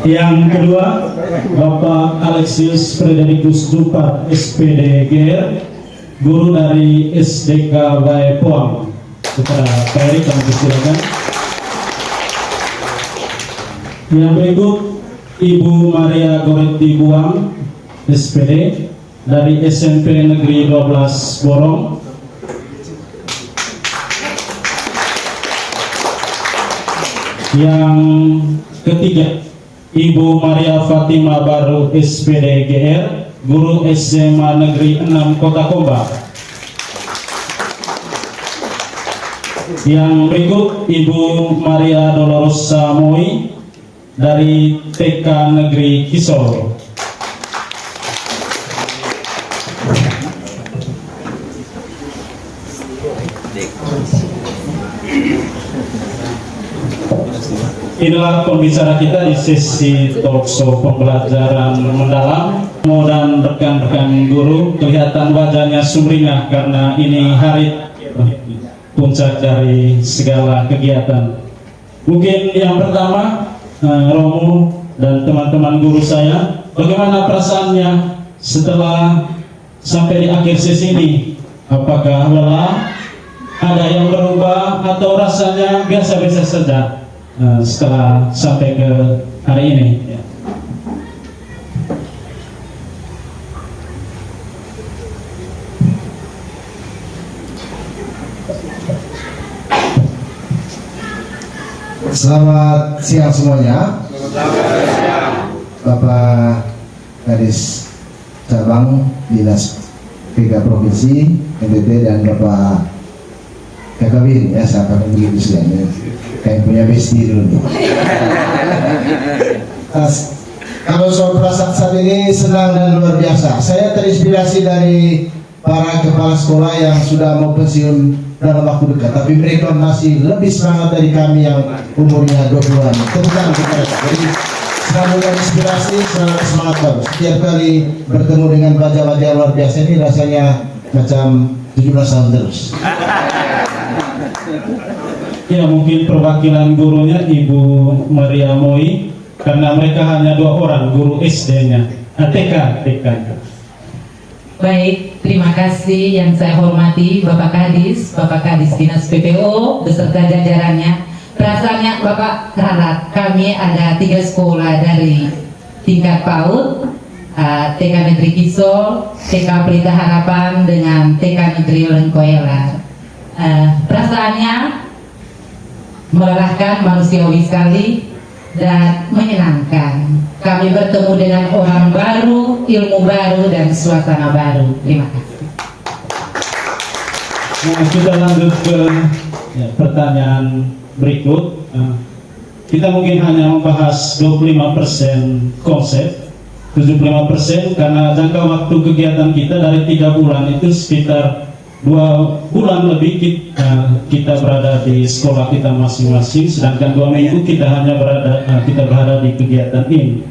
Yang kedua, Bapak Alexius Frederikus Dupar, SPD GR, guru dari SDK Bae Poang. Kepada Pak Erik, kami persilakan. Yang berikut, Ibu Maria Goretti Buang, SPD, dari SMP Negeri 12 Borong. Yang ketiga, Ibu Maria Fatima Baru, SPD GR, guru SMA Negeri 6 Kota Komba. Yang berikut, Ibu Maria Dolorosa Moi dari TK Negeri Kisol. Inilah pembicara kita di sesi talkshow pembelajaran mendalam. Dan rekan-rekan guru kelihatan wajahnya sumringah karena ini hari puncak dari segala kegiatan. Mungkin yang pertama, Romo dan teman-teman guru saya, bagaimana perasaannya setelah sampai di akhir sesi ini? Apakah lelah? Ada yang berubah atau rasanya biasa-biasa saja setelah sampai ke hari ini? Selamat siang semuanya. Bapak Kadis Cabang Dinas PK Provinsi NTT dan Bapak Kakawin, ya saya akan begitu istilahnya, kayak punya besti dulu nih. Kalau soal perasaan saat ini senang dan luar biasa. Saya terinspirasi dari para kepala sekolah yang sudah mau pensiun dalam waktu dekat, tapi mereka masih lebih semangat dari kami yang umurnya 20-an. Tepuk tangan untuk mereka. Jadi selalu inspirasi, selalu semangat baru. Setiap kali bertemu dengan wajah-wajah luar biasa ini rasanya macam 17 tahun terus. Ya, mungkin perwakilan gurunya Ibu Maria Moi, karena mereka hanya 2 orang guru SD-nya, TK. Baik, terima kasih yang saya hormati Bapak Kadis Dinas PPO beserta jajarannya. Perasaannya Bapak harap kami ada 3 sekolah dari tingkat PAUD, TK Negeri Kisol, TK Pelita Harapan dengan TK Negeri Lengkoela. Perasaannya melelahkan, manusiawi sekali dan menyenangkan. Kami bertemu dengan orang baru, ilmu baru, dan suasana baru. Terima kasih. Nah, kita lanjut ke pertanyaan berikut. Kita mungkin hanya membahas 25% konsep, 75% karena jangka waktu kegiatan kita dari 3 bulan itu sekitar 2 bulan lebih kita berada di sekolah kita masing-masing, sedangkan 2 minggu kita hanya berada di kegiatan ini.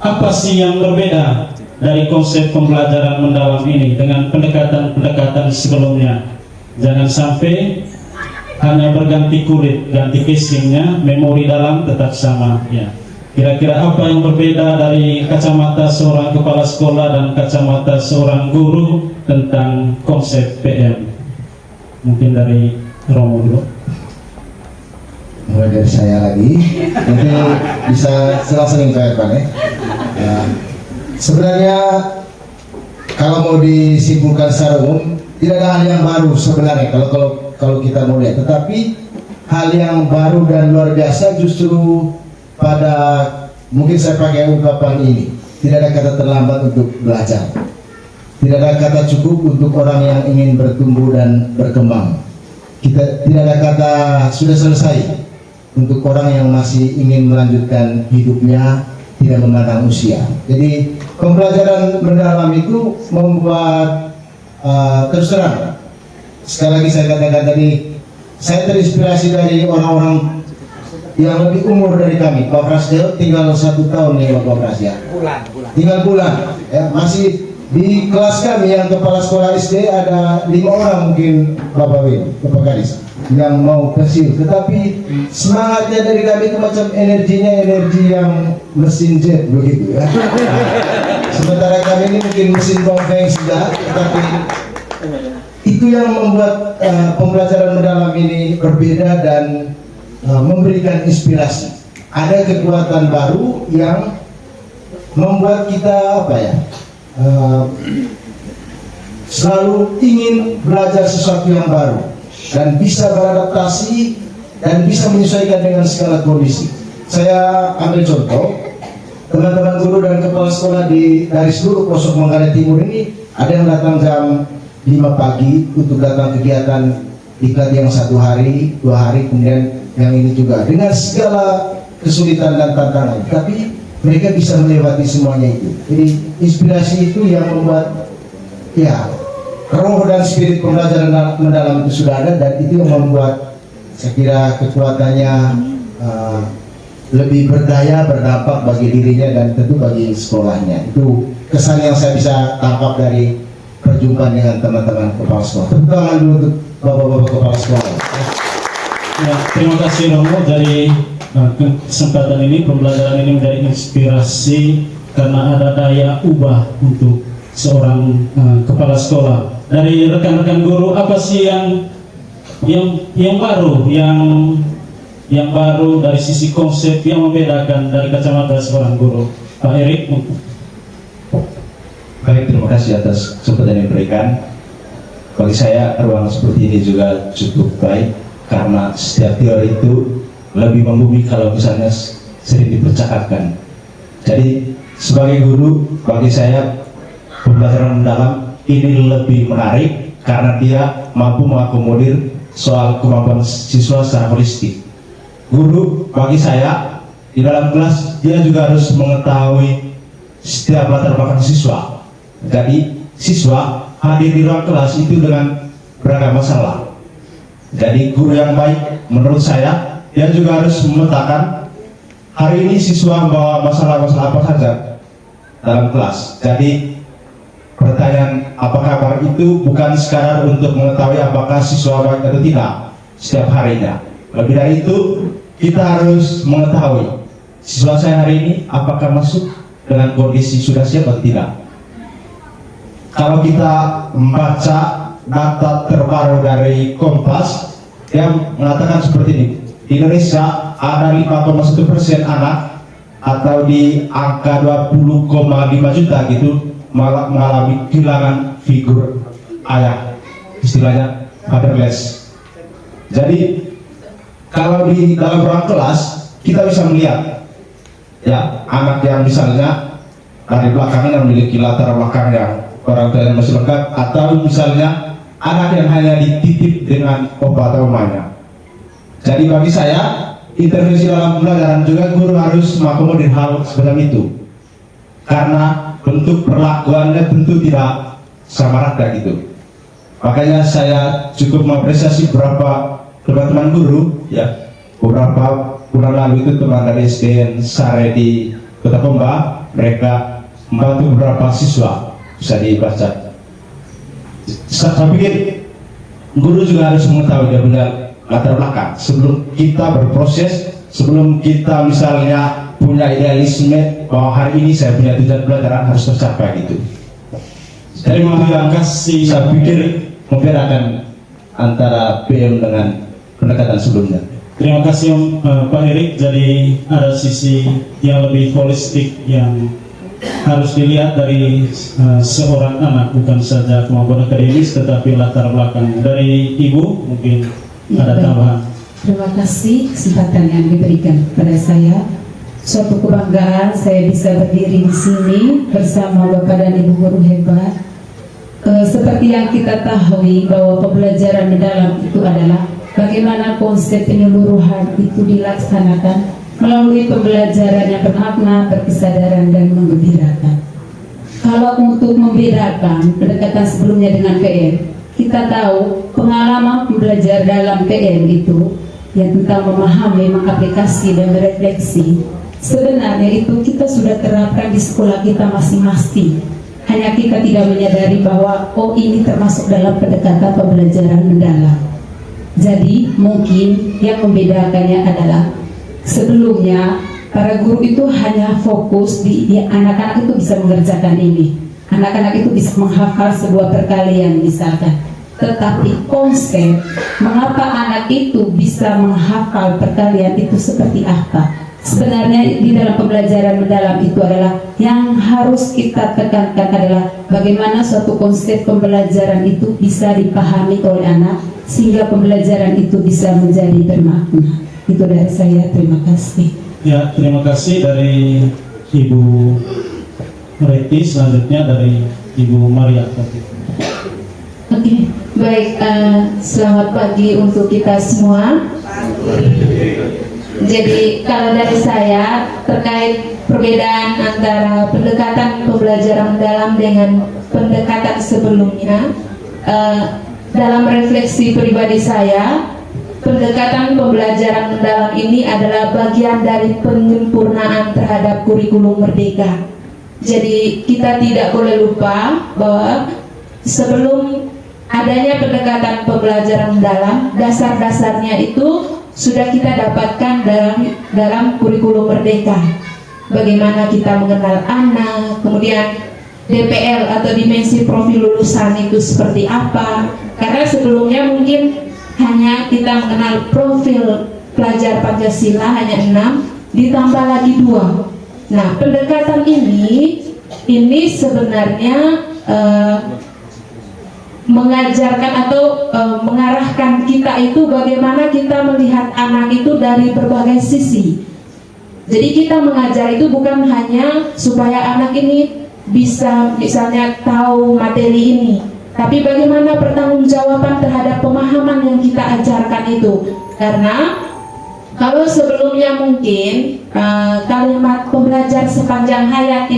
Apa sih yang berbeda dari konsep pembelajaran mendalam ini dengan pendekatan-pendekatan sebelumnya? Jangan sampai hanya berganti kulit, ganti casingnya, memori dalam tetap sama. Ya. Kira-kira apa yang berbeda dari kacamata seorang kepala sekolah dan kacamata seorang guru tentang konsep PM? Mungkin dari Romo dulu. Mulai dari saya lagi, nanti bisa selang-seling saya ya. Sebenarnya kalau mau disimpulkan secara umum, tidak ada hal yang baru sebenarnya kalau kita mau lihat. Tetapi hal yang baru dan luar biasa justru pada, mungkin saya pakai ungkapan ini, tidak ada kata terlambat untuk belajar, tidak ada kata cukup untuk orang yang ingin bertumbuh dan berkembang, tidak ada kata sudah selesai untuk orang yang masih ingin melanjutkan hidupnya, tidak memandang usia. Jadi pembelajaran mendalam itu membuat terus terang, sekali lagi saya katakan tadi, saya terinspirasi dari orang-orang yang lebih umur dari kami. Pak Prasetyo tinggal 1 tahun nih Pak Prasetyo ya. Tinggal bulan ya, masih Di kelas kami yang kepala sekolah SD ada 5 orang mungkin Bapak Win, Bapak Kadis yang mau pensiun. Tetapi semangatnya dari kami itu macam energinya energi yang mesin jet begitu ya. Sementara kami ini mungkin mesin Dongfeng sudah, tetapi itu yang membuat pembelajaran mendalam ini berbeda dan memberikan inspirasi. Ada kekuatan baru yang membuat kita apa ya? Selalu ingin belajar sesuatu yang baru dan bisa beradaptasi dan bisa menyesuaikan dengan segala kondisi. Saya ambil contoh, teman-teman guru dan kepala sekolah dari seluruh pelosok Manggarai Timur ini ada yang datang jam 5 pagi untuk datang kegiatan diklat yang 1 hari, 2 hari, kemudian yang ini juga dengan segala kesulitan dan tantangan, tapi mereka bisa melewati semuanya itu. Jadi inspirasi itu yang membuat ya roh dan spirit pembelajaran mendalam itu sudah ada, dan itu yang membuat saya kira kekuatannya lebih berdaya, berdampak bagi dirinya dan tentu bagi sekolahnya. Itu kesan yang saya bisa tangkap dari perjumpaan dengan teman-teman kepala sekolah. Tepuk tangan dulu untuk bapak-bapak kepala sekolah. Ya, terima kasih Romo dari kesempatan ini. Pembelajaran ini menjadi inspirasi karena ada daya ubah untuk seorang kepala sekolah. Dari rekan-rekan guru, apa sih yang baru, yang baru dari sisi konsep yang membedakan dari kacamata seorang guru? Pak Erik. Baik, terima kasih atas kesempatan yang diberikan. Bagi saya ruang seperti ini juga cukup baik karena setiap teori itu lebih membumi kalau misalnya sering dipercakapkan. Jadi sebagai guru, bagi saya pembelajaran mendalam ini lebih menarik karena dia mampu mengakomodir soal kemampuan siswa secara holistik. Guru bagi saya di dalam kelas dia juga harus mengetahui setiap latar belakang siswa. Jadi siswa hadir di ruang kelas itu dengan beragam masalah. Jadi guru yang baik menurut saya dia juga harus memetakan hari ini siswa membawa masalah-masalah apa saja dalam kelas. Jadi pertanyaan apa kabar itu bukan sekadar untuk mengetahui apakah siswa baik atau tidak setiap harinya. Lebih dari itu kita harus mengetahui siswa saya hari ini apakah masuk dengan kondisi sudah siap atau tidak. Kalau kita membaca data terbaru dari Kompas yang mengatakan seperti ini, di Indonesia ada 5,1% anak atau di angka 20,5 juta gitu mengalami kehilangan figur ayah, istilahnya fatherless. Jadi kalau di dalam ruang kelas kita bisa melihat ya anak yang misalnya dari belakangnya memiliki latar belakang yang orang tua yang masih lengkap, atau misalnya anak yang hanya dititip dengan opa atau mamanya. Jadi bagi saya intervensi dalam pembelajaran juga guru harus mengakomodir hal seperti itu, karena bentuk perlakuannya tentu tidak sama rata gitu. Makanya saya cukup mengapresiasi beberapa teman-teman guru ya, beberapa bulan lalu itu teman dari SDN Sare di Kota Pomba, mereka membantu beberapa siswa. Bisa dibaca. Saya pikir guru juga harus mengetahui dia punya latar belakang sebelum kita berproses, sebelum kita misalnya punya idealisme bahwa hari ini saya punya tujuan pelajaran harus tercapai gitu. Terima kasih. Saya pikir membedakan antara PM dengan pendekatan sebelumnya. Terima kasih Pak Erik. Jadi ada sisi yang lebih holistik yang harus dilihat dari seorang anak, bukan saja kemampuan akademis tetapi latar belakang. Dari Ibu mungkin ada tambahan. Terima kasih kesempatan yang diberikan kepada saya. Suatu kebanggaan saya bisa berdiri di sini bersama Bapak dan Ibu guru hebat. Seperti yang kita tahu bahwa pembelajaran mendalam itu adalah bagaimana konsep penyeluruhan itu dilaksanakan melalui pembelajaran yang bermakna, berkesadaran dan menggembirakan. Kalau untuk membedakan pendekatan sebelumnya dengan PM, kita tahu pengalaman belajar dalam PM itu yang tentang memahami, mengaplikasi dan berefleksi. Sebenarnya itu kita sudah terapkan di sekolah kita masing-masing. hanya kita tidak menyadari bahwa oh ini termasuk dalam pendekatan pembelajaran mendalam. Jadi mungkin yang membedakannya adalah sebelumnya para guru itu hanya fokus di anak-anak itu bisa mengerjakan ini, anak-anak itu bisa menghafal sebuah perkalian misalkan. Tetapi konsep mengapa anak itu bisa menghafal perkalian itu seperti apa, sebenarnya di dalam pembelajaran mendalam itu adalah yang harus kita tekankan adalah bagaimana suatu konsep pembelajaran itu bisa dipahami oleh anak sehingga pembelajaran itu bisa menjadi bermakna. Itu dari saya, terima kasih. Ya, terima kasih dari Ibu Reti. Selanjutnya dari Ibu Maria. Oke, baik. Selamat pagi untuk kita semua. Jadi kalau dari saya terkait perbedaan antara pendekatan pembelajaran mendalam dengan pendekatan sebelumnya, dalam refleksi pribadi saya, pendekatan pembelajaran mendalam ini adalah bagian dari penyempurnaan terhadap kurikulum merdeka. Jadi kita tidak boleh lupa bahwa sebelum adanya pendekatan pembelajaran mendalam, dasar-dasarnya itu sudah kita dapatkan dalam kurikulum merdeka. Bagaimana kita mengenal anak, kemudian DPL atau dimensi profil lulusan itu seperti apa. Karena sebelumnya mungkin hanya kita mengenal profil pelajar Pancasila hanya 6, ditambah lagi 2. Nah, pendekatan ini sebenarnya mengajarkan atau mengarahkan kita itu bagaimana kita melihat anak itu dari berbagai sisi. Jadi kita mengajar itu bukan hanya supaya anak ini bisa misalnya tahu materi ini, tapi bagaimana pertanggungjawaban terhadap pemahaman yang kita ajarkan itu. Karena kalau sebelumnya mungkin kalimat pembelajar sepanjang hayat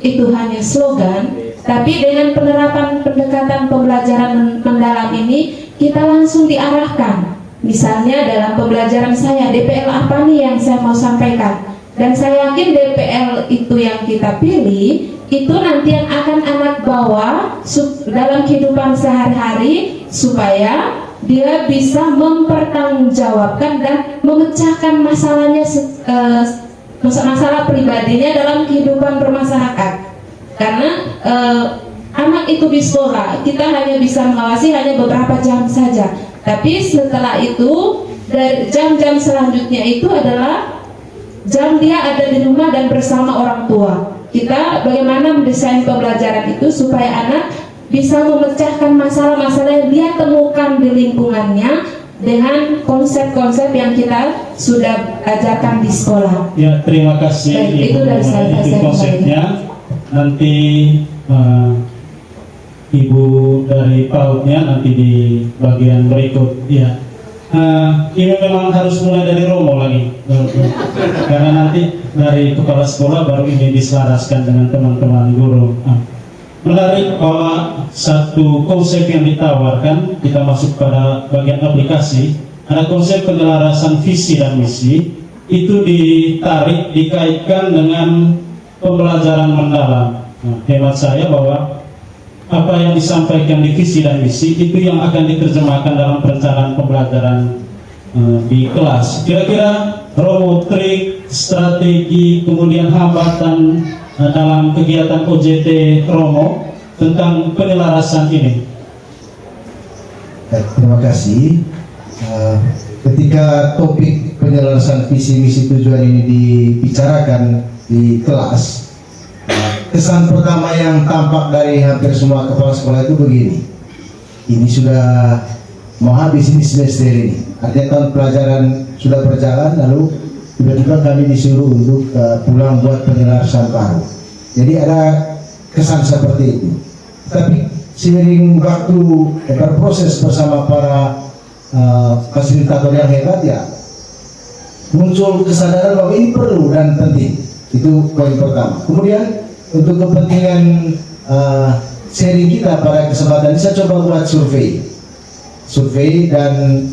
itu hanya slogan, tapi dengan penerapan pendekatan pembelajaran mendalam ini kita langsung diarahkan. Misalnya dalam pembelajaran saya, DPL apa nih yang saya mau sampaikan, dan saya yakin DPL itu yang kita pilih itu nanti yang akan anak bawa dalam kehidupan sehari-hari supaya dia bisa mempertanggungjawabkan dan memecahkan masalahnya, masalah pribadinya dalam kehidupan bermasyarakat. Karena anak itu di sekolah kita hanya bisa mengawasi hanya beberapa jam saja, tapi setelah itu dari jam-jam selanjutnya itu adalah jam dia ada di rumah dan bersama orang tua. Kita bagaimana mendesain pembelajaran itu supaya anak bisa memecahkan masalah-masalah yang dia temukan di lingkungannya dengan konsep-konsep yang kita sudah ajarkan di sekolah. Ya, terima kasih. Baik, itu dari saya. Itu konsepnya. Nanti Ibu dari PAUD-nya nanti di bagian berikut. Ya, ini memang harus mulai dari Romo lagi, karena nanti dari kepala sekolah baru ini diselaraskan dengan teman-teman guru. Menarik bahwa satu konsep yang ditawarkan, kita masuk pada bagian aplikasi, ada konsep penyelarasan visi dan misi, itu ditarik, dikaitkan dengan pembelajaran mendalam. Hemat saya bahwa apa yang disampaikan di visi dan misi itu yang akan diterjemahkan dalam perencanaan pembelajaran di kelas. Kira-kira Romo, trik, strategi, kemudian hambatan dalam kegiatan OJT Romo tentang penyelarasan ini. Terima kasih. Ketika topik penyelarasan visi misi tujuan ini dibicarakan di kelas, kesan pertama yang tampak dari hampir semua kepala sekolah itu begini: ini sudah mau habis ini semester ini, artinya tahun pelajaran sudah berjalan, lalu tiba-tiba kami disuruh untuk pulang buat penyelarasan baru. Jadi ada kesan seperti itu. Tapi seiring waktu berproses bersama para fasilitator yang hebat, ya muncul kesadaran bahwa ini perlu dan penting. Itu poin pertama. Kemudian untuk kepentingan sharing kita pada kesempatan ini, saya coba buat survei dan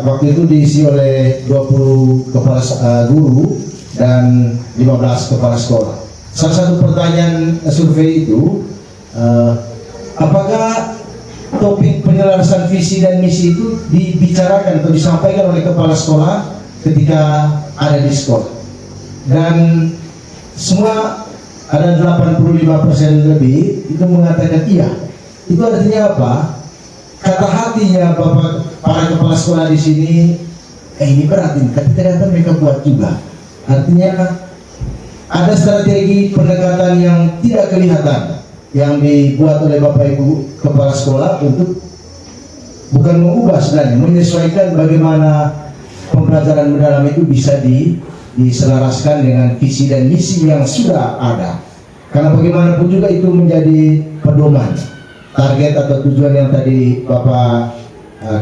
waktu itu diisi oleh 20 kepala guru dan 15 kepala sekolah. Salah satu pertanyaan survei itu, apakah topik penyelarasan visi dan misi itu dibicarakan atau disampaikan oleh kepala sekolah ketika ada di sekolah? Dan semua ada 85% lebih itu mengatakan iya. Itu artinya apa? Kata hatinya Bapak para kepala sekolah di sini, ini berat ini, tapi ternyata mereka buat juga. Artinya ada strategi pendekatan yang tidak kelihatan yang dibuat oleh Bapak Ibu kepala sekolah untuk bukan mengubah sebenarnya, menyesuaikan bagaimana pembelajaran mendalam itu bisa diselaraskan dengan visi dan misi yang sudah ada. Karena bagaimanapun juga itu menjadi pedoman, target atau tujuan yang tadi Bapak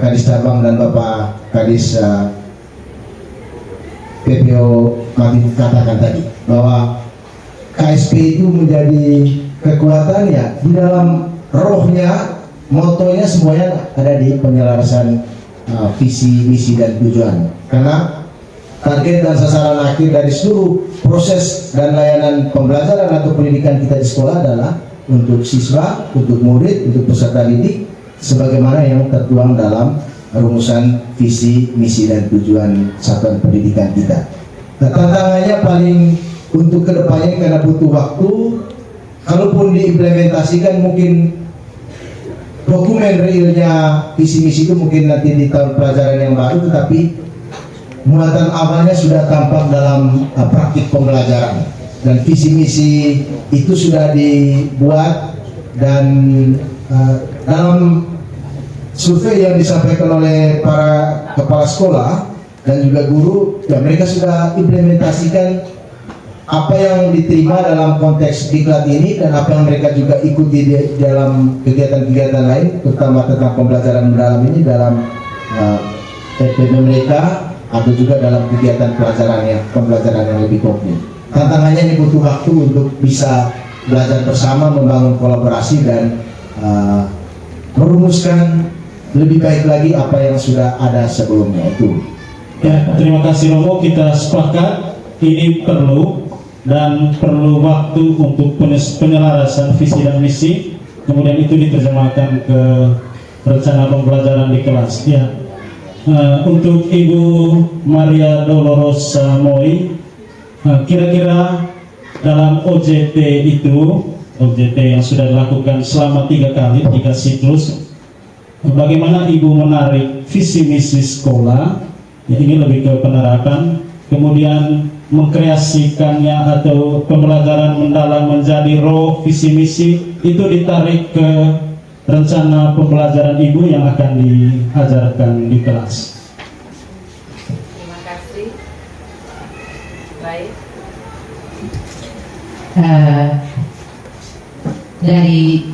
Kadis Cabang dan Bapak Kadis PPO Matin katakan tadi, bahwa KSP itu menjadi kekuatannya di dalam rohnya, motonya semuanya ada di penyelarasan visi, misi dan tujuan. Karena target dan sasaran akhir dari seluruh proses dan layanan pembelajaran atau pendidikan kita di sekolah adalah untuk siswa, untuk murid, untuk peserta didik, sebagaimana yang tertuang dalam rumusan visi, misi dan tujuan satuan pendidikan kita. Nah, tantangannya paling untuk kedepannya karena butuh waktu. Kalaupun diimplementasikan mungkin dokumen realnya visi misi itu mungkin nanti di tahun pelajaran yang baru, tetapi muatan awalnya sudah tampak dalam praktik pembelajaran, dan visi misi itu sudah dibuat. Dan dalam survei yang disampaikan oleh para kepala sekolah dan juga guru, ya mereka sudah implementasikan apa yang diterima dalam konteks diklat ini dan apa yang mereka juga ikuti di dalam kegiatan-kegiatan lain, terutama tentang pembelajaran mendalam ini dalam PPB mereka atau juga dalam kegiatan pembelajaran yang lebih konkret. Tantangannya ini butuh waktu untuk bisa belajar bersama, membangun kolaborasi dan merumuskan lebih baik lagi apa yang sudah ada sebelumnya itu. Ya, terima kasih Romo. Kita sepakat ini perlu waktu untuk penyelarasan visi dan misi, kemudian itu diterjemahkan ke rencana pembelajaran di kelas. Ya, untuk Ibu Maria Dolores Moi, kira-kira dalam OJT yang sudah dilakukan selama 3 siklus, bagaimana Ibu menarik visi misi sekolah? Ya, ini lebih ke penerapan, kemudian mengkreasikannya atau pembelajaran mendalam menjadi roh visi misi itu ditarik ke rencana pembelajaran Ibu yang akan diajarkan di kelas. Terima kasih. Baik. Dari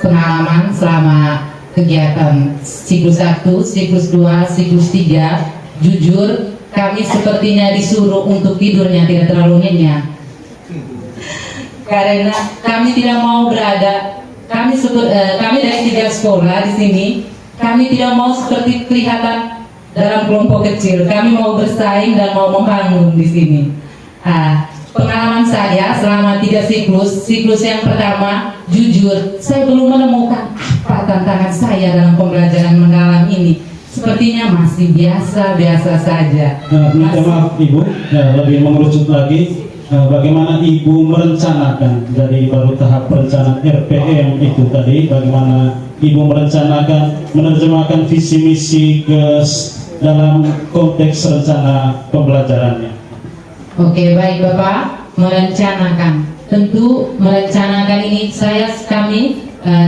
pengalaman selama kegiatan siklus 1, siklus 2, siklus 3, jujur kami sepertinya disuruh untuk tidurnya tidak terlalu nyenyak, karena kami tidak mau berada, kami dari 3 sekolah di sini, kami tidak mau seperti kelihatan dalam kelompok kecil. Kami mau bersaing dan mau membangun di sini. Pengalaman saya selama 3 siklus yang pertama, jujur saya belum menemukan apa tantangan saya dalam pembelajaran mendalam ini. Sepertinya masih biasa-biasa saja. Minta maaf Ibu, lebih mengerucut lagi, bagaimana Ibu merencanakan dari baru tahap perencanaan RPM itu tadi, bagaimana Ibu merencanakan menerjemahkan visi misi ke dalam konteks rencana pembelajarannya. Oke, baik Bapak, merencanakan. Tentu merencanakan ini kami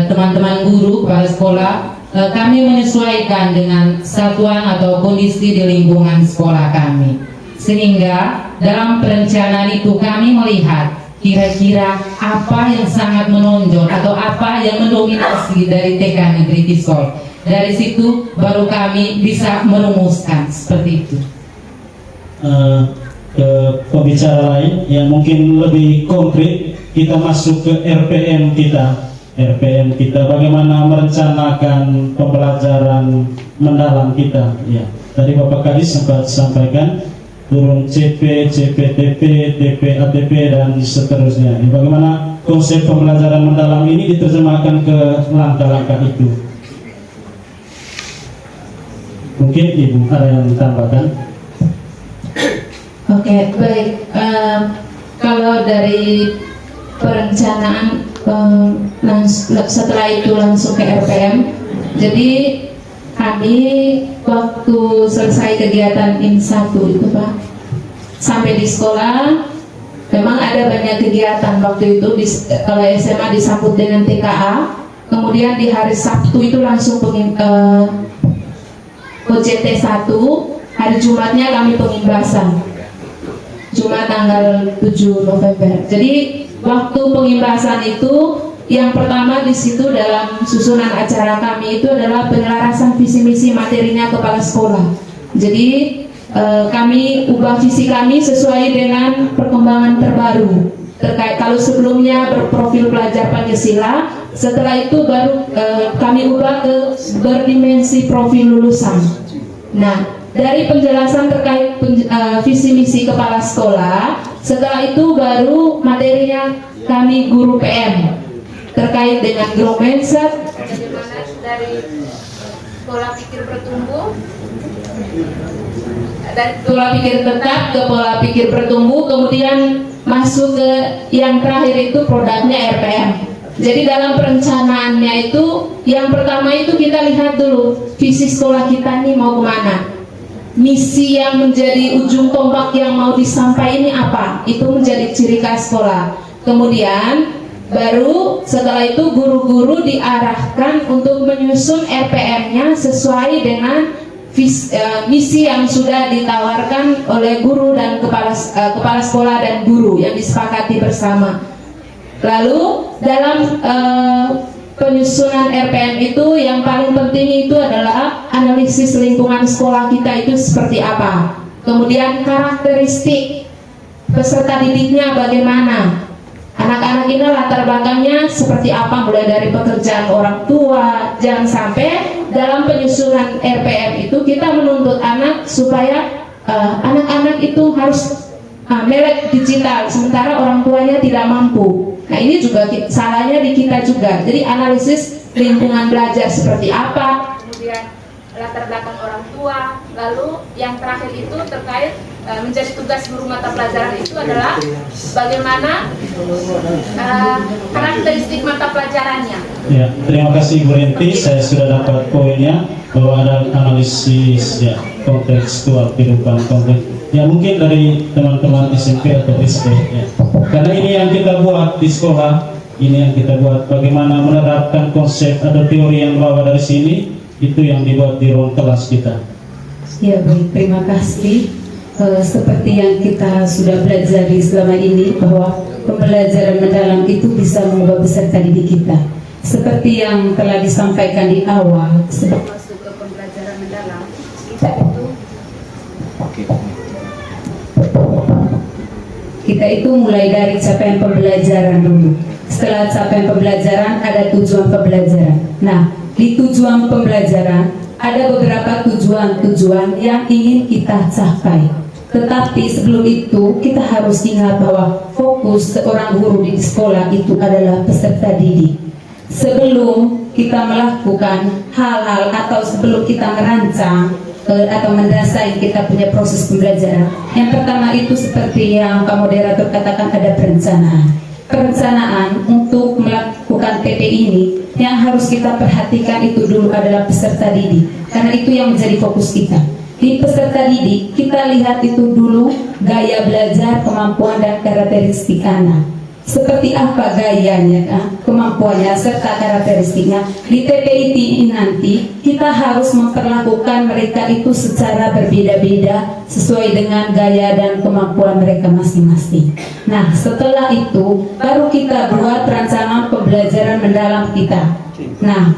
teman-teman guru kepala sekolah, kami menyesuaikan dengan satuan atau kondisi di lingkungan sekolah kami, sehingga dalam perencanaan itu kami melihat kira-kira apa yang sangat menonjol atau apa yang mendominasi dari TK Negeri Tisol. Dari situ baru kami bisa merumuskan seperti itu. Ke pembicara lain yang mungkin lebih konkret, kita masuk ke RPM kita, bagaimana merencanakan pembelajaran mendalam kita. Ya, tadi Bapak Kadis sempat sampaikan turun CP, CPTP, TP, ATP dan seterusnya. Bagaimana konsep pembelajaran mendalam ini diterjemahkan ke langkah-langkah itu? Mungkin Ibu ada yang ditambahkan? Oke, baik. Kalau dari perencanaan setelah itu langsung ke RPM, jadi kami waktu selesai kegiatan IN1 itu Pak, sampai di sekolah memang ada banyak kegiatan waktu itu. Kalau SMA disambut dengan TKA, kemudian di hari Sabtu itu langsung OJT 1, hari Jumatnya kami pengimbasan, Jumat tanggal 7 November. Jadi waktu pengimbasan itu yang pertama di situ dalam susunan acara kami itu adalah penyelarasan visi misi materinya kepala sekolah. Jadi kami ubah visi kami sesuai dengan perkembangan terbaru terkait. Kalau sebelumnya berprofil pelajar Pancasila, setelah itu baru kami ubah ke berdimensi profil lulusan. Nah, dari penjelasan terkait visi misi kepala sekolah, setelah itu baru materinya kami guru PM terkait dengan growth mindset, bagaimana dari pola pikir bertumbuh, dari pola pikir tetap ke pola pikir bertumbuh, kemudian masuk ke yang terakhir itu produknya RPM. Jadi dalam perencanaannya itu yang pertama itu kita lihat dulu visi sekolah kita nih mau kemana, misi yang menjadi ujung tombak yang mau disampaikan ini apa, itu menjadi ciri khas sekolah. Kemudian baru setelah itu guru-guru diarahkan untuk menyusun RPM-nya sesuai dengan misi yang sudah ditawarkan oleh guru dan kepala sekolah dan guru yang disepakati bersama. Lalu dalam penyusunan RPM itu yang paling penting itu adalah analisis lingkungan sekolah kita itu seperti apa, kemudian karakteristik peserta didiknya bagaimana, anak-anak ini latar belakangnya seperti apa, mulai dari pekerjaan orang tua. Jangan sampai dalam penyusunan RPM itu kita menuntut anak supaya anak-anak itu harus melek digital sementara orang tuanya tidak mampu. Nah, ini juga salahnya di kita juga. Jadi analisis lingkungan belajar seperti apa, kemudian latar belakang orang tua. Lalu yang terakhir itu terkait menjadi tugas guru mata pelajaran itu adalah bagaimana karakteristik mata pelajarannya. Ya, terima kasih Bu Renti. Saya sudah dapat poinnya bahwa ada analisis ya kontekstual kehidupan konteks. Ya mungkin dari teman-teman SMP atau SD ya. Karena ini yang kita buat di sekolah, ini yang kita buat bagaimana menerapkan konsep atau teori yang bawa dari sini, itu yang dibuat di ruang kelas kita. Ya baik, terima kasih. Seperti yang kita sudah pelajari selama ini bahwa pembelajaran mendalam itu bisa mengubah peserta didik kita. Seperti yang telah disampaikan di awal, sebelum masuk ke pembelajaran mendalam, kita itu mulai dari capaian pembelajaran dulu. Setelah capaian pembelajaran ada tujuan pembelajaran. Nah, di tujuan pembelajaran ada beberapa tujuan-tujuan yang ingin kita capai. Tetapi sebelum itu kita harus ingat bahwa fokus seorang guru di sekolah itu adalah peserta didik. Sebelum kita melakukan hal-hal atau sebelum kita merancang atau mendasari kita punya proses pembelajaran, yang pertama itu seperti yang Pak Moderator katakan, ada perencanaan. Perencanaan untuk melakukan TP ini yang harus kita perhatikan itu dulu adalah peserta didik, karena itu yang menjadi fokus kita. Di peserta didik kita lihat itu dulu gaya belajar, kemampuan dan karakteristik anak. Seperti apa gayanya, kemampuannya serta karakteristiknya. Di TPIT ini nanti kita harus memperlakukan mereka itu secara berbeda-beda sesuai dengan gaya dan kemampuan mereka masing-masing. Nah, setelah itu baru kita buat rancangan pembelajaran mendalam kita. Nah,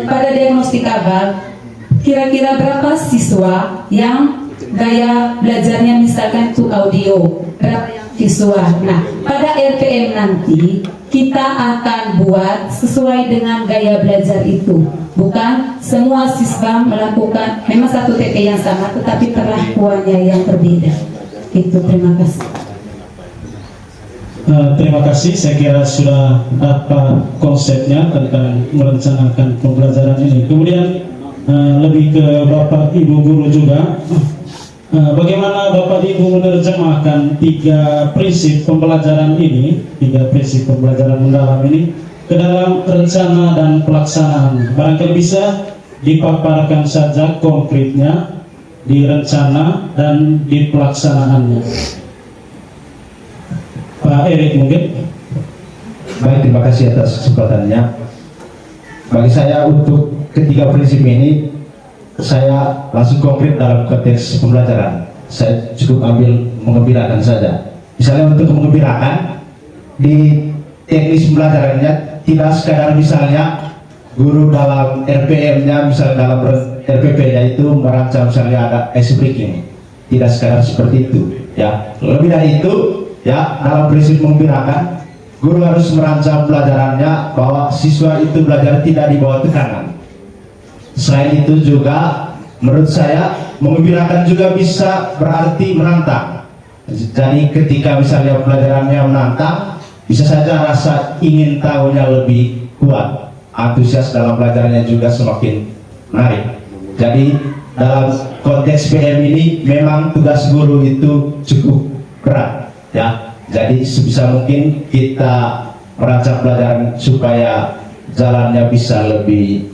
pada diagnostik awal kira-kira berapa siswa yang gaya belajarnya misalkan itu audio, berapa yang visual. Nah, pada RPM nanti kita akan buat sesuai dengan gaya belajar itu. Bukan semua siswa melakukan memang satu TP yang sama, tetapi perlakuannya yang berbeda. Itu, terima kasih. Terima kasih, saya kira sudah dapat konsepnya tentang merencanakan pembelajaran ini. Kemudian lebih ke Bapak Ibu guru juga, bagaimana Bapak Ibu menerjemahkan tiga prinsip pembelajaran ini, tiga prinsip pembelajaran mendalam ini ke dalam rencana dan pelaksanaan. Barangkali bisa dipaparkan saja konkretnya di rencana dan di pelaksanaannya. Pak Erik mungkin. Baik, terima kasih atas kesempatannya. Bagi saya untuk ketiga prinsip ini, saya langsung konkret dalam konteks pembelajaran. Saya cukup ambil mengembirakan saja. Misalnya untuk mengembirakan, di teknis pembelajarannya tidak sekadar misalnya guru dalam RPM-nya, misalnya dalam RPP-nya itu merancang misalnya ada ice breaking. Tidak sekadar seperti itu. Ya, lebih dari itu. Ya, dalam prinsip mengembirakan, guru harus merancang pelajarannya bahwa siswa itu belajar tidak di bawah tekanan. Selain itu juga, menurut saya, mengembirakan juga bisa berarti menantang. Jadi ketika misalnya pelajarannya menantang, bisa saja rasa ingin tahunya lebih kuat. Antusias dalam pelajarannya juga semakin menarik. Jadi dalam konteks PM ini memang tugas guru itu cukup berat. Ya, jadi sebisa mungkin kita merancang pelajaran supaya jalannya bisa lebih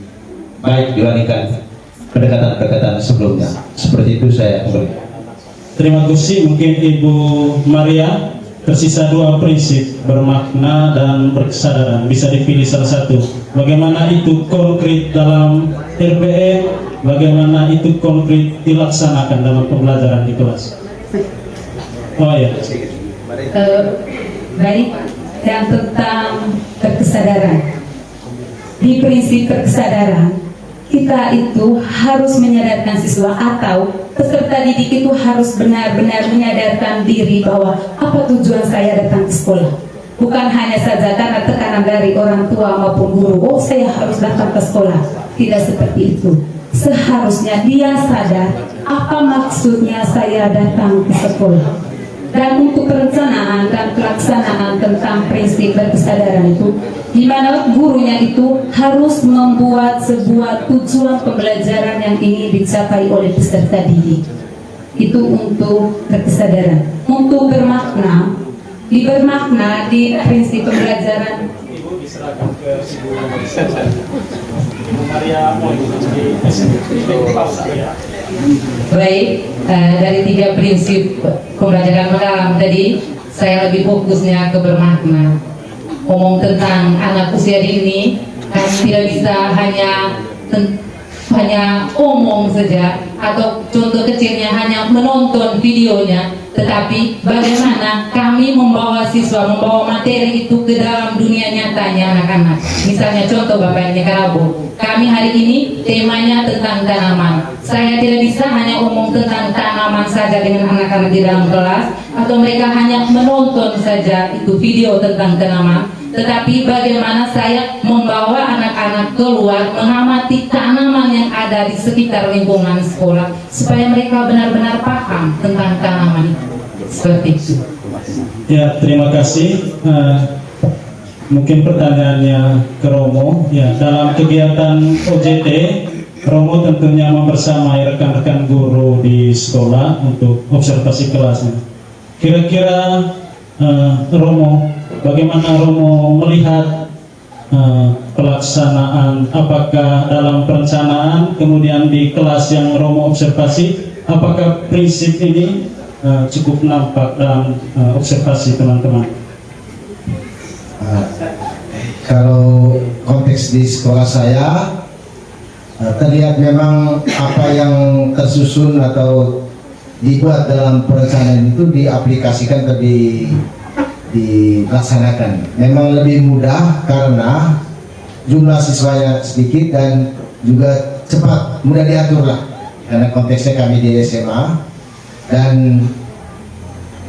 baik dibandingkan pendekatan-pendekatan sebelumnya. Seperti itu saya beri. Terima kasih. Mungkin Ibu Maria, tersisa dua prinsip, bermakna dan berkesadaran. Bisa dipilih salah satu. Bagaimana itu konkret dalam RPM, bagaimana itu konkret dilaksanakan dalam pembelajaran di kelas. Oh ya. Baik, yang tentang berkesadaran. Di prinsip berkesadaran, kita itu harus menyadarkan siswa atau peserta didik itu harus benar-benar menyadarkan diri bahwa apa tujuan saya datang ke sekolah. Bukan hanya saja karena tekanan dari orang tua maupun guru, oh saya harus datang ke sekolah. Tidak seperti itu. Seharusnya dia sadar apa maksudnya saya datang ke sekolah. Dan untuk perencanaan dan pelaksanaan tentang prinsip berkesadaran itu, di mana gurunya itu harus membuat sebuah tujuan pembelajaran yang ingin dicapai oleh peserta didik. Itu untuk berkesadaran. Untuk bermakna di prinsip pembelajaran. Ibu diserahkan ke Ibu Maria Baik, dari tiga prinsip pembelajaran mendalam tadi, saya lebih fokusnya ke bermakna. Ngomong tentang anak usia dini, kan tidak bisa hanya omong saja, atau contoh kecilnya hanya menonton videonya, tetapi bagaimana kami membawa siswa, membawa materi itu ke dalam dunia nyatanya anak-anak. Misalnya contoh Bapak ini Karabu, kami hari ini temanya tentang tanaman. Saya tidak bisa hanya omong tentang tanaman saja dengan anak-anak di dalam kelas, atau mereka hanya menonton saja itu video tentang tanaman, tetapi bagaimana saya membawa anak-anak keluar mengamati tanaman yang ada di sekitar lingkungan sekolah supaya mereka benar-benar paham tentang tanaman itu. Seperti itu. Ya, terima kasih. Mungkin pertanyaannya ke Romo. Ya, dalam kegiatan OJT, Romo tentunya membersamai rekan-rekan guru di sekolah untuk observasi kelasnya. Kira-kira Romo, bagaimana Romo melihat pelaksanaan, apakah dalam perencanaan kemudian di kelas yang Romo observasi, apakah prinsip ini cukup nampak dalam observasi teman-teman? Kalau konteks di sekolah saya terlihat memang apa yang tersusun atau dibuat dalam perencanaan itu diaplikasikan atau dilaksanakan. Memang lebih mudah karena jumlah siswanya sedikit dan juga cepat, mudah diatur lah. Karena konteksnya kami di SMA, Dan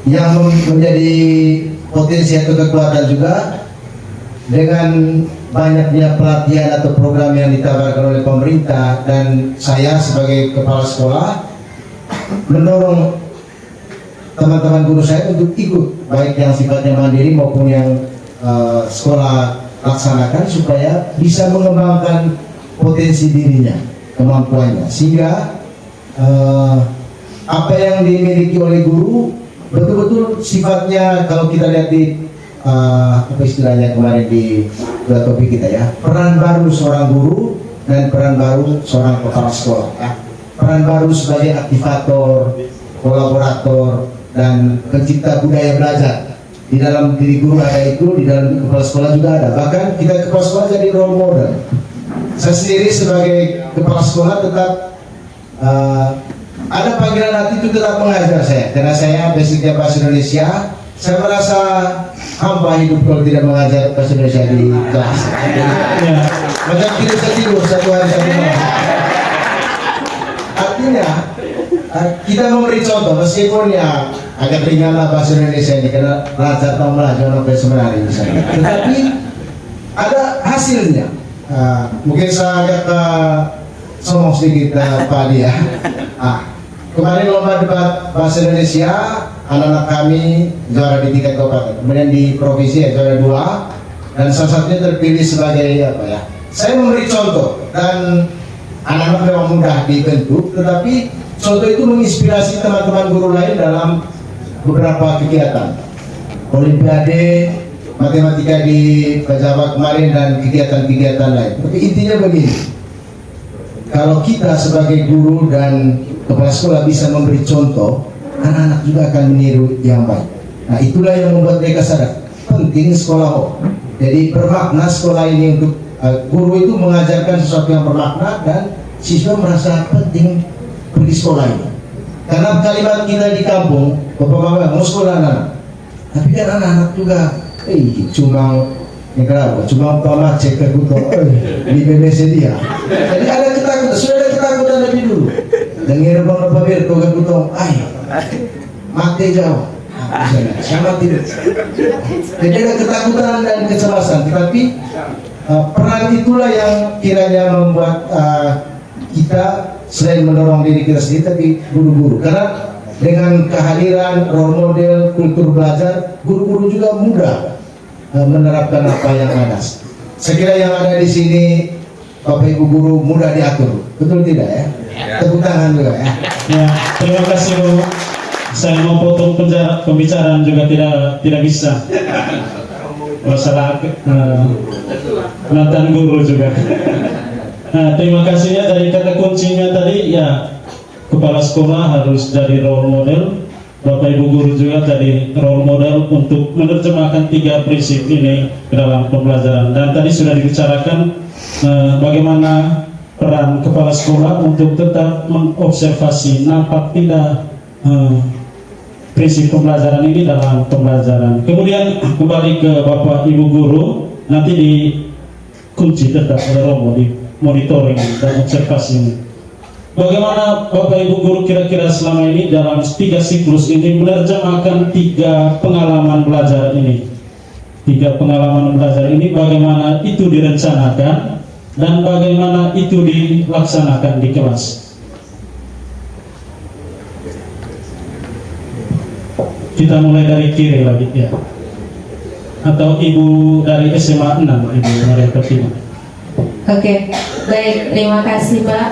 yang menjadi potensi atau kekuatan juga dengan banyaknya pelatihan atau program yang ditawarkan oleh pemerintah, dan saya sebagai kepala sekolah mendorong teman-teman guru saya untuk ikut, baik yang sifatnya mandiri maupun yang sekolah laksanakan, supaya bisa mengembangkan potensi dirinya, kemampuannya, sehingga apa yang dimiliki oleh guru betul-betul sifatnya, kalau kita lihat di apa istilahnya kemarin di dua topik kita ya, peran baru seorang guru dan peran baru seorang kepala sekolah ya. Peran baru sebagai aktivator, kolaborator, dan pencipta budaya belajar. Di dalam diri guru ada itu, di dalam kepala sekolah juga ada. Bahkan kita kepala sekolah jadi role model. Saya sendiri sebagai kepala sekolah tetap ada panggilan hati itu tetap mengajar saya, karena saya basicnya bahasa Indonesia. Saya merasa hampa hidup kalau tidak mengajar bahasa Indonesia di kelas. Ya. Macam tidak bisa tidur satu hari satu malam. Artinya kita memberi contoh, meskipun ya agak ringan lah bahasa Indonesia ini karena lancar tahu belajar sampai sebenarnya misalnya. Tetapi ada hasilnya. Mungkin saya agak sombong sedikit Pak Dia. Kemarin lomba debat bahasa Indonesia, anak-anak kami juara di tingkat kabupaten, kemudian di provinsi ya juara 2, dan salah satunya terpilih sebagai apa ya? Saya memberi contoh, dan anak-anak memang mudah dibentuk, tetapi contoh itu menginspirasi teman-teman guru lain dalam beberapa kegiatan, olimpiade matematika di Jawa kemarin dan kegiatan-kegiatan lain. Tapi intinya begini, kalau kita sebagai guru dan kepala sekolah bisa memberi contoh, anak-anak juga akan meniru yang baik. Nah, itulah yang membuat mereka sadar penting sekolah. Jadi bermakna sekolah ini untuk guru itu mengajarkan sesuatu yang bermakna, dan siswa merasa penting pergi sekolah ini. Karena kalimat kita di kampung, bapak-bapak mau sekolah anak, tapi kan anak-anak juga, cuma yang kenapa? Cuma pamat cek ke kutong di BBC dia. Jadi ada ketakutan, sudah ada ketakutan lebih dulu. Dengar bang apa biar kau ke kutong, mati jauh. Sama tidak. Jadi ada ketakutan dan kecemasan. Tetapi peran itulah yang kiranya membuat kita selain mendorong diri kita sendiri, tapi guru-guru. Karena dengan kehadiran role model kultur belajar, guru-guru juga mudah menerapkan apa yang ada. Saya kira yang ada di sini Bapak Ibu guru mudah diatur, betul tidak ya? Tepuk tangan juga ya. Ya, terima kasih Bu. Saya mau potong pembicaraan juga tidak bisa. Masalah mantan guru juga. Nah, terima kasihnya dari kata kuncinya tadi ya, kepala sekolah harus jadi role model. Bapak Ibu guru juga tadi role model untuk menerjemahkan 3 prinsip ini ke dalam pembelajaran. Dan tadi sudah dibicarakan bagaimana peran kepala sekolah untuk tetap mengobservasi nampak tidak prinsip pembelajaran ini dalam pembelajaran. Kemudian kembali ke Bapak Ibu guru, nanti dikunci tetap oleh Romo di monitoring dan observasi ini. Bagaimana Bapak Ibu guru kira-kira selama ini dalam 3 siklus ini menerjemahkan 3 pengalaman belajar ini? 3 pengalaman belajar ini bagaimana itu direncanakan dan bagaimana itu dilaksanakan di kelas? Kita mulai dari kiri lagi ya. Atau Ibu dari SMA 6, Ibu Maria Pertina. Oke, baik, terima kasih Pak.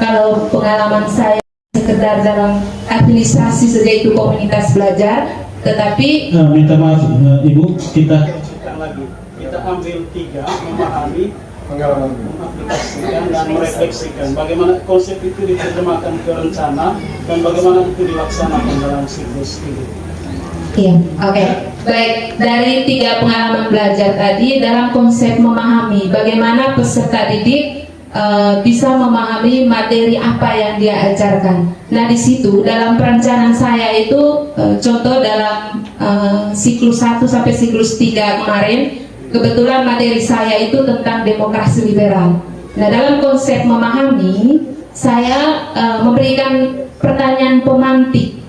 Kalau pengalaman saya sekedar dalam administrasi saja itu komunitas belajar, tetapi minta maaf Ibu, kita ambil 3, memahami, mengaplikasikan dan merefleksikan bagaimana konsep itu diterjemahkan ke rencana dan bagaimana itu dilaksanakan dalam siklus ini. iya, oke. Baik, dari 3 pengalaman belajar tadi dalam konsep memahami bagaimana peserta didik bisa memahami materi apa yang dia ajarkan. Nah, di situ dalam perencanaan saya itu contoh dalam siklus 1 sampai siklus 3 kemarin, kebetulan materi saya itu tentang demokrasi liberal. Nah, dalam konsep memahami saya memberikan pertanyaan pertanyaan pemantik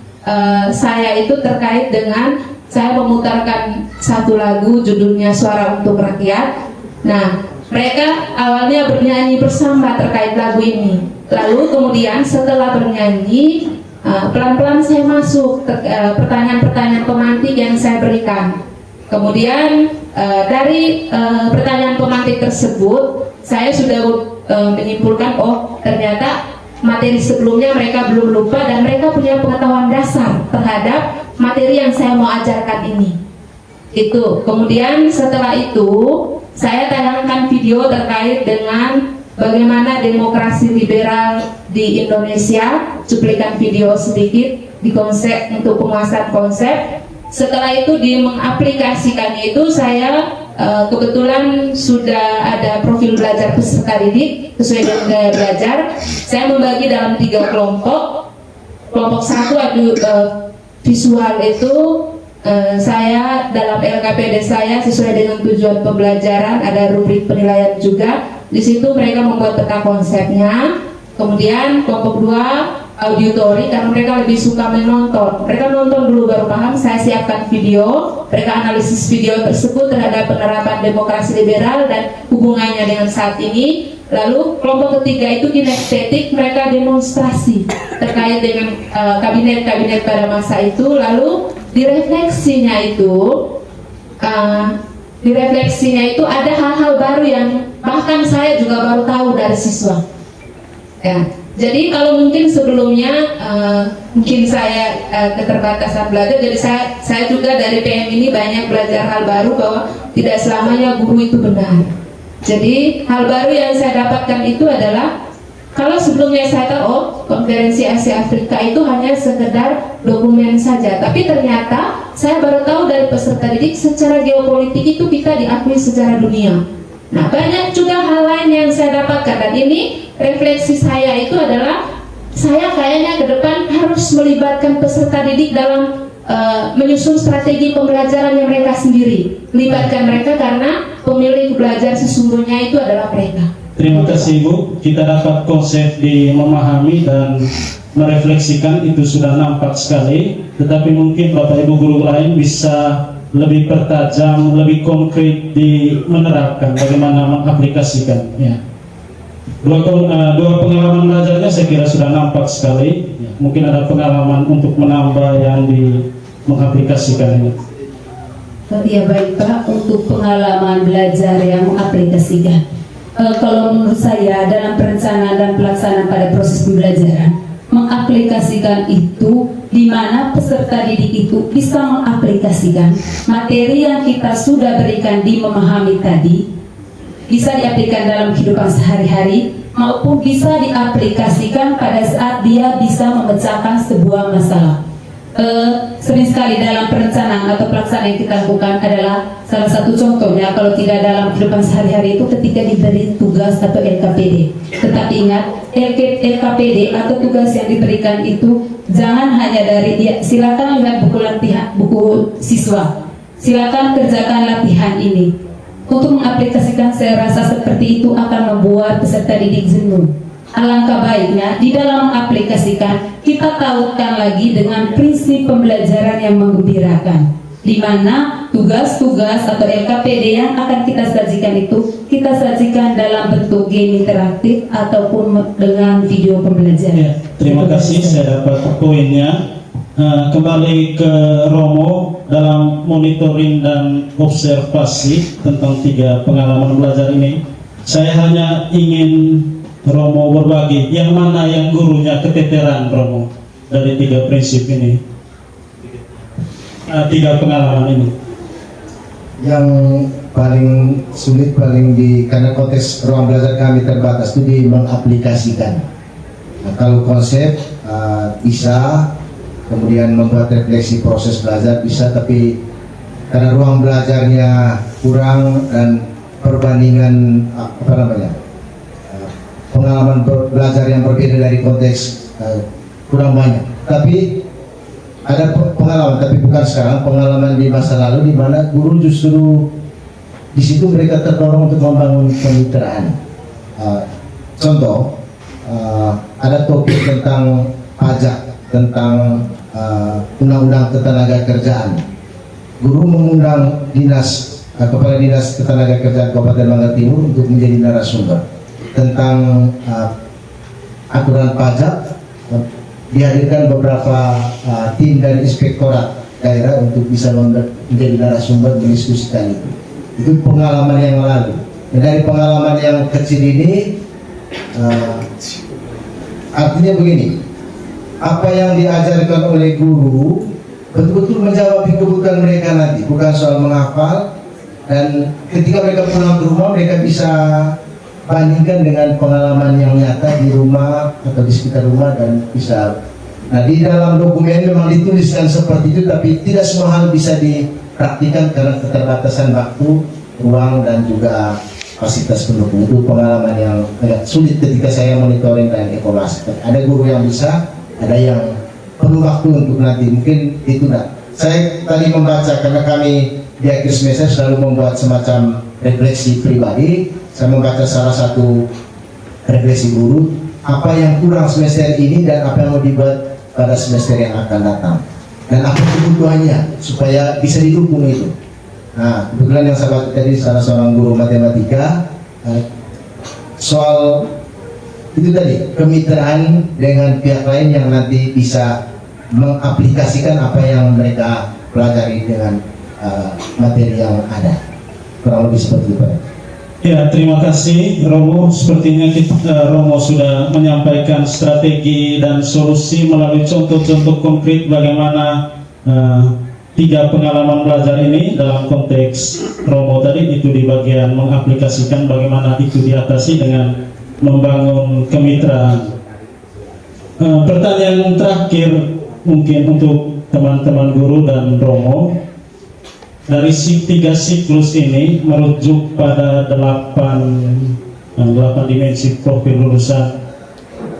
saya itu terkait dengan saya memutarkan satu lagu judulnya Suara Untuk Rakyat. Nah, mereka awalnya bernyanyi bersama terkait lagu ini. Lalu kemudian setelah bernyanyi, pelan-pelan saya masuk pertanyaan-pertanyaan pemantik yang saya berikan. Kemudian dari pertanyaan pemantik tersebut, saya sudah menyimpulkan, oh ternyata materi sebelumnya mereka belum lupa dan mereka punya pengetahuan dasar terhadap materi yang saya mau ajarkan ini. Itu. Kemudian setelah itu saya tayangkan video terkait dengan bagaimana demokrasi liberal di Indonesia, cuplikan video sedikit di konsep untuk penguasaan konsep. Setelah itu di mengaplikasikannya itu saya kebetulan sudah ada profil belajar peserta didik sesuai dengan gaya belajar. Saya membagi dalam 3 kelompok. Kelompok 1 visual itu saya dalam LKPD saya sesuai dengan tujuan pembelajaran, ada rubrik penilaian juga. Di situ mereka membuat peta konsepnya. Kemudian kelompok 2 auditori, karena mereka lebih suka menonton. Mereka nonton dulu baru paham. Saya siapkan video, mereka analisis video tersebut terhadap penerapan demokrasi liberal dan hubungannya dengan saat ini. Lalu kelompok ketiga itu kinestetik, mereka demonstrasi terkait dengan kabinet-kabinet pada masa itu. Lalu direfleksinya itu ada hal-hal baru yang bahkan saya juga baru tahu dari siswa. Ya. Jadi kalau mungkin sebelumnya mungkin saya keterbatasan belajar, jadi saya juga dari PM ini banyak belajar hal baru bahwa tidak selamanya guru itu benar. Jadi hal baru yang saya dapatkan itu adalah kalau sebelumnya saya tahu konferensi Asia Afrika itu hanya sekedar dokumen saja, tapi ternyata saya baru tahu dari peserta didik secara geopolitik itu kita diakui secara dunia. Nah, banyak juga hal lain yang saya dapatkan, dan ini refleksi saya itu adalah saya kayaknya ke depan harus melibatkan peserta didik dalam menyusun strategi pembelajaran yang mereka sendiri. Libatkan mereka karena pemilih belajar sesungguhnya itu adalah mereka. Terima kasih Ibu, kita dapat konsep di memahami dan merefleksikan itu sudah nampak sekali, tetapi mungkin Bapak Ibu guru lain bisa lebih pertajam, lebih konkret di menerapkan bagaimana mengaplikasikan. Ya. Dua pengalaman belajarnya saya kira sudah nampak sekali. Ya. Mungkin ada pengalaman untuk menambah yang di mengaplikasikan ini. Ya baik Pak, untuk pengalaman belajar yang mengaplikasikan. Kalau menurut saya dalam perencanaan dan pelaksanaan pada proses pembelajaran, mengaplikasikan itu di mana peserta didik itu bisa mengaplikasikan materi yang kita sudah berikan di memahami tadi, bisa diaplikasikan dalam kehidupan sehari-hari maupun bisa diaplikasikan pada saat dia bisa memecahkan sebuah masalah. Sering sekali dalam perencanaan atau pelaksanaan yang kita lakukan adalah salah satu contohnya kalau tidak dalam kehidupan sehari-hari itu ketika diberi tugas atau LKPD. Tetapi ingat, LKPD atau tugas yang diberikan itu jangan hanya dari dia. Silakan lihat buku latihan, buku siswa. Silakan kerjakan latihan ini. Untuk mengaplikasikan saya rasa seperti itu akan membuat peserta didik jenuh. Alangkah baiknya di dalam mengaplikasikan kita tautkan lagi dengan prinsip pembelajaran yang menggembirakan, di mana tugas-tugas atau LKPD yang akan kita sajikan itu kita sajikan dalam bentuk game interaktif ataupun dengan video pembelajaran. Ya, terima kasih, saya dapat poinnya. Kembali ke Romo dalam monitoring dan observasi tentang 3 pengalaman belajar ini. Saya hanya ingin Romo berbagi yang mana yang gurunya keteteran Romo dari 3 prinsip ini, 3 pengalaman ini. Yang paling sulit karena konteks ruang belajar kami terbatas itu di mengaplikasikan. Nah, kalau konsep bisa, kemudian membuat refleksi proses belajar bisa, tapi karena ruang belajarnya kurang dan perbandingan pengalaman belajar yang berbeda dari konteks kurang banyak. Tapi ada pengalaman, tapi bukan sekarang, pengalaman di masa lalu di mana guru justru di situ mereka terdorong untuk membangun kemitraan. Contoh, ada topik tentang pajak tentang undang-undang ketenagakerjaan. Guru mengundang kepala dinas ketenagakerjaan Kabupaten Manggar Timur untuk menjadi narasumber tentang aturan pajak. Dihadirkan beberapa tim dari inspektorat daerah untuk bisa menjadi narasumber mendiskusikan itu. Itu pengalaman yang lalu. Dan dari pengalaman yang kecil ini, artinya begini, apa yang diajarkan oleh guru betul-betul menjawab kebutuhan mereka nanti, bukan soal menghafal. Dan ketika mereka pulang ke rumah, mereka bisa bandingkan dengan pengalaman yang nyata di rumah atau di sekitar rumah dan bisa. Nah, di dalam dokumen memang dituliskan seperti itu, tapi tidak semua hal bisa dipraktikkan karena keterbatasan waktu, ruang, dan juga fasilitas pendukung. Itu pengalaman yang agak sulit ketika saya monitoring dan evaluasi. Ada guru yang bisa, ada yang perlu waktu untuk nanti, mungkin itu enggak. Saya tadi membaca karena kami di akhir semester selalu membuat semacam refleksi pribadi. Saya membaca salah satu refleksi guru, apa yang kurang semester ini dan apa yang mau dibuat pada semester yang akan datang, dan apa kebutuhannya supaya bisa didukung itu. Nah, kebetulan yang saya baca tadi salah seorang guru matematika soal itu tadi, kemitraan dengan pihak lain yang nanti bisa mengaplikasikan apa yang mereka pelajari dengan materi yang ada. Kurang lebih seperti itu, Pak. Ya, terima kasih Romo. Sepertinya Romo sudah menyampaikan strategi dan solusi melalui contoh-contoh konkret bagaimana 3 pengalaman belajar ini dalam konteks Romo tadi itu di bagian mengaplikasikan bagaimana itu diatasi dengan membangun kemitraan. Pertanyaan terakhir mungkin untuk teman-teman guru dan Romo. Dari 3 siklus ini merujuk pada 8 dimensi profil lulusan,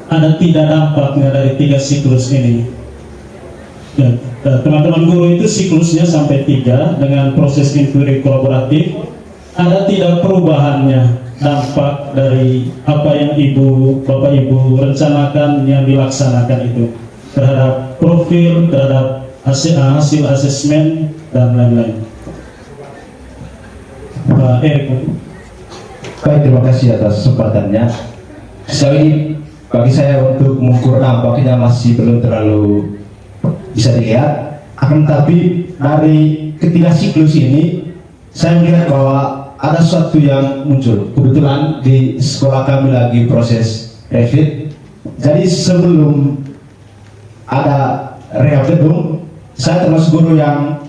ada tidak dampaknya dari 3 siklus ini? Ya, teman-teman guru itu siklusnya sampai 3 dengan proses inquiry kolaboratif. Ada tidak perubahannya dampak dari apa yang Bapak Ibu rencanakan yang dilaksanakan itu terhadap profil, terhadap hasil asesmen dan lain-lain? Pak Erik. Baik, terima kasih atas kesempatannya. Sejauh ini bagi saya untuk mengukur dampaknya masih belum terlalu bisa dilihat. Akan tetapi dari ketiga siklus ini saya melihat bahwa ada sesuatu yang muncul. Kebetulan di sekolah kami lagi proses refit. Jadi sebelum ada rehab gedung, saya termasuk guru yang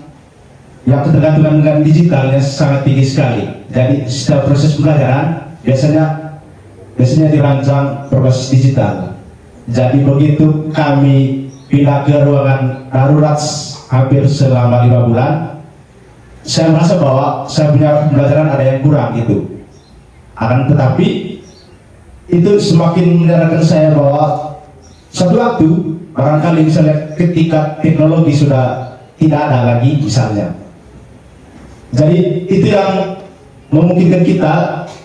ketergantungan dengan digitalnya sangat tinggi sekali. Jadi setiap proses pembelajaran biasanya dirancang berbasis digital. Jadi begitu kami pindah ke ruangan darurat hampir selama 5 bulan, saya merasa bahwa saya punya pembelajaran ada yang kurang gitu. Akan tetapi itu semakin menyadarkan saya bahwa suatu waktu barangkali misalnya ketika teknologi sudah tidak ada lagi misalnya, jadi itu yang memungkinkan kita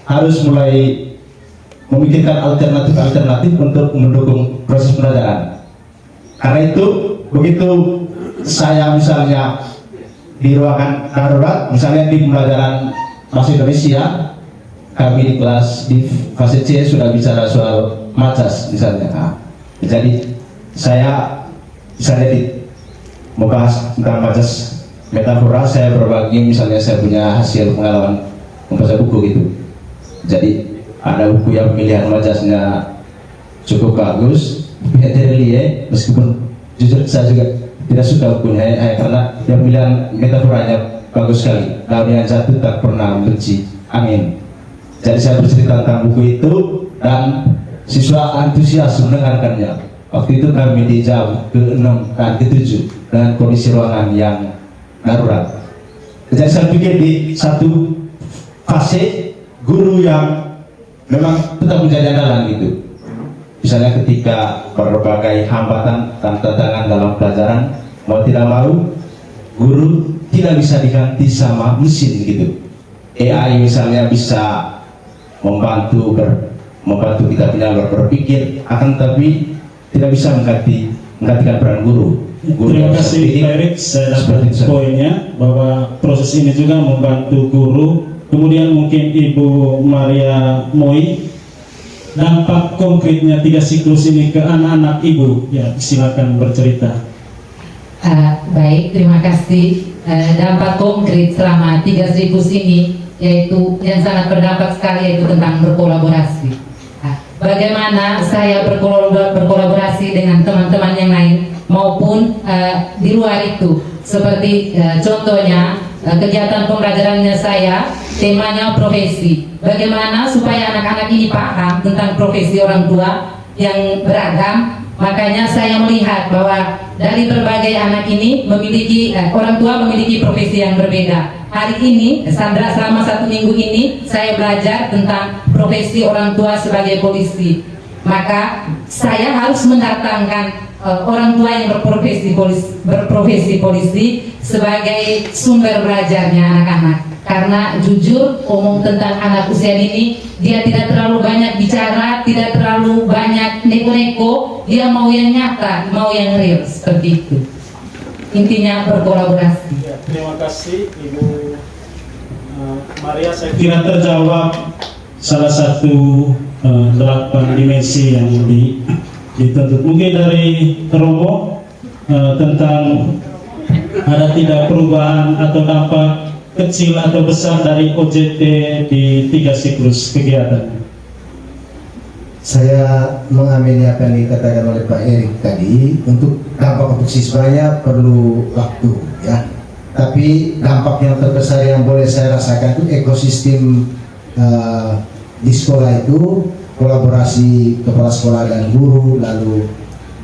harus mulai memikirkan alternatif untuk mendukung proses pembelajaran. Karena itu begitu saya misalnya di ruangan darurat, misalnya di pembelajaran bahasa Indonesia, kami di kelas di fase C sudah bicara soal macas misalnya. Nah, jadi saya misalnya membahas tentang macas metafora, saya berbagi misalnya saya punya hasil pengalaman membaca buku gitu. Jadi ada buku yang pemilihan macasnya cukup bagus, meskipun jujur saya juga tidak suka bukunya karena yang pemilihan metaforanya bagus sekali. Daun yang jatuh tak pernah membenci angin. Jadi saya bercerita tentang buku itu dan siswa antusias mendengarkannya. Waktu itu kami di jam ke-6 dan ke-7 dengan kondisi ruangan yang darurat. Jadi saya pikir di satu fase guru yang memang tetap menjadi andalan gitu. Misalnya ketika berbagai hambatan dan tantangan dalam pelajaran, mau tidak mau guru tidak bisa diganti sama mesin gitu. AI misalnya bisa membantu kita berpikir, akan tapi tidak bisa mengganti menggantikan peran guru. Terima kasih Pak Erik, saya dapat poinnya bahwa proses ini juga membantu guru. Kemudian mungkin Ibu Maria Moi, dampak konkretnya 3 siklus ini ke anak-anak Ibu, ya silakan bercerita. Baik, terima kasih. Dampak konkret selama 3 siklus ini yaitu yang sangat berdampak sekali yaitu tentang berkolaborasi. Bagaimana saya berkolaborasi dengan teman-teman yang lain maupun di luar itu, seperti contohnya kegiatan pembelajarannya saya temanya profesi. Bagaimana supaya anak-anak ini paham tentang profesi orang tua yang beragam. Makanya saya melihat bahwa dari berbagai anak ini memiliki orang tua memiliki profesi yang berbeda. Hari ini Sandra selama 1 minggu ini saya belajar tentang profesi orang tua sebagai polisi. Maka saya harus mendatangkan orang tua yang berprofesi polisi sebagai sumber belajarnya anak-anak. Karena jujur omong tentang anak usia ini, dia tidak terlalu banyak bicara, tidak terlalu banyak neko-neko, dia mau yang nyata, mau yang real, seperti itu. Intinya berkolaborasi. Ya, terima kasih Ibu Maria, saya kira terjawab salah satu 8 dimensi yang dituntut. Mungkin dari Romo tentang ada tidak perubahan atau dampak kecil atau besar dari OJT di 3 siklus kegiatan. Saya mengamini apa yang dikatakan oleh Pak Erik tadi. Untuk dampak untuk siswanya perlu waktu, ya. Tapi dampak yang terbesar yang boleh saya rasakan itu ekosistem di sekolah itu, kolaborasi kepala sekolah dan guru, lalu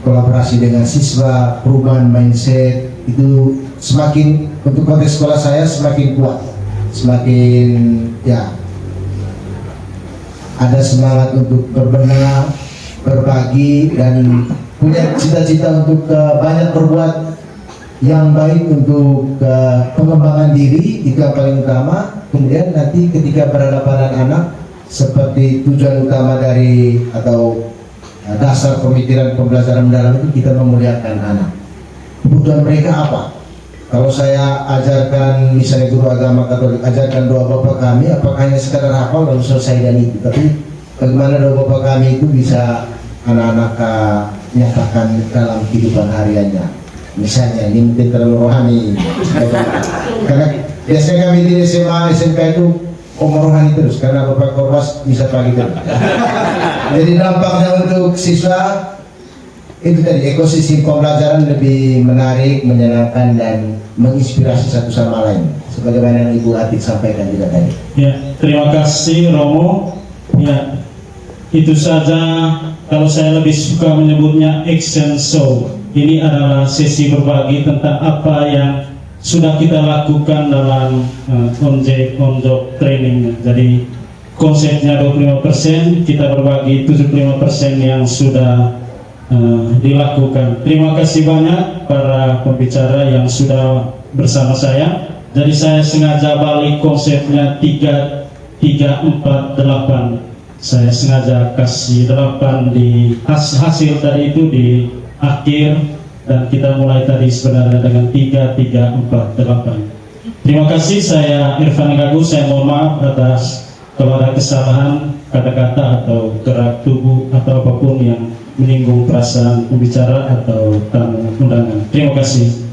kolaborasi dengan siswa, perubahan mindset itu semakin, untuk konteks sekolah saya semakin kuat, semakin ya ada semangat untuk berbenah, berbagi, dan punya cita-cita untuk banyak berbuat yang baik untuk pengembangan diri, itu yang paling utama. Kemudian nanti ketika berhadapan anak, seperti tujuan utama dari atau dasar pemikiran pembelajaran mendalam itu, kita memuliakan anak. Kebutuhan mereka apa? Kalau saya ajarkan misalnya guru agama Katolik, ajarkan doa Bapa Kami, apakah hanya sekadar hafal lalu selesai dan itu? Tapi bagaimana doa Bapa Kami itu bisa anak-anak nyatakan dalam kehidupan hariannya? Misalnya ini mungkin terlalu rohani, karena biasanya kami di SMA, SMK itu rohani terus, karena Bapak Korwas bisa pagi terus. Jadi dampaknya untuk siswa itu tadi, ekosistem pembelajaran lebih menarik, menyenangkan, dan menginspirasi satu sama lain, sebagaimana yang Ibu Atik sampaikan juga tadi. Ya, terima kasih Romo. Ya, itu saja. Kalau saya lebih suka menyebutnya action show. Ini adalah sesi berbagi tentang apa yang sudah kita lakukan dalam on-job training. Jadi konsepnya 25%, kita berbagi 75% yang sudah dilakukan. Terima kasih banyak para pembicara yang sudah bersama saya. Jadi saya sengaja balik konsepnya 3, 4, 8. Saya sengaja kasih 8 di hasil tadi itu di akhir, dan kita mulai tadi sebenarnya dengan 3, 4, 8. Terima kasih, saya Irfan Gagu. Saya mohon maaf atas kalau ada kesalahan kata-kata atau gerak tubuh atau apapun yang menyinggung perasaan pembicara atau tamu undangan. Terima kasih.